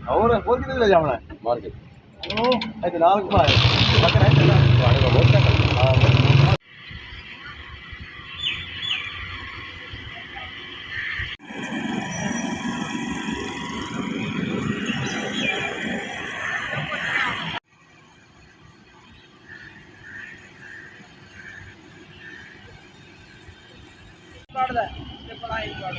और बोल कितने ले जाना है मार्केट ओ ऐसे नाल घुमाए पकड़ है ना तुम्हारे को बहुत हां काट दे ये पढ़ाई काट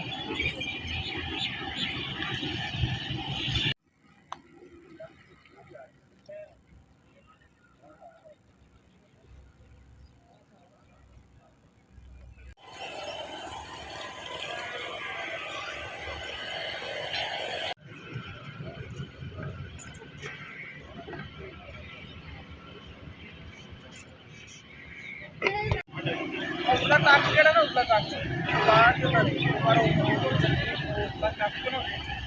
उसका काट केड़ा ना उसका काट बाहर जो ना मारो उसका काट के ना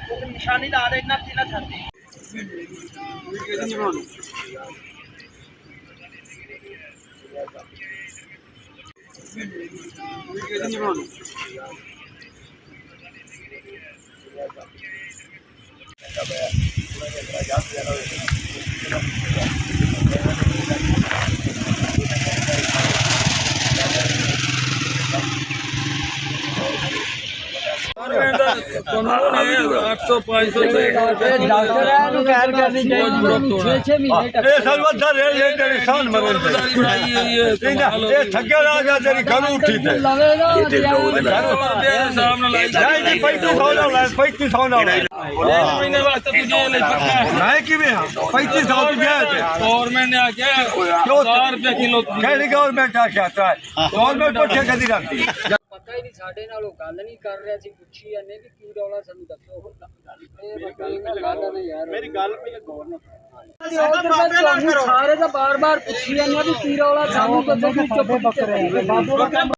वो निशानी ला दे इतना सीना छाती कैसे नहीं बोल कैसे नहीं बोल गवर्नमेंट ने आके 1000 रुपये किलो गवर्नमेंट आके आता है गवर्नमेंट को ठेका दी जाती है पता ही नहीं साढ़े नाल गल नहीं कर रहा सी पुछी जाने कि की रौला सानू दसो मेरी गल पे गौर ना सारे बार बार पुछी जाने भी की रौला सानू दसो चुप बकरे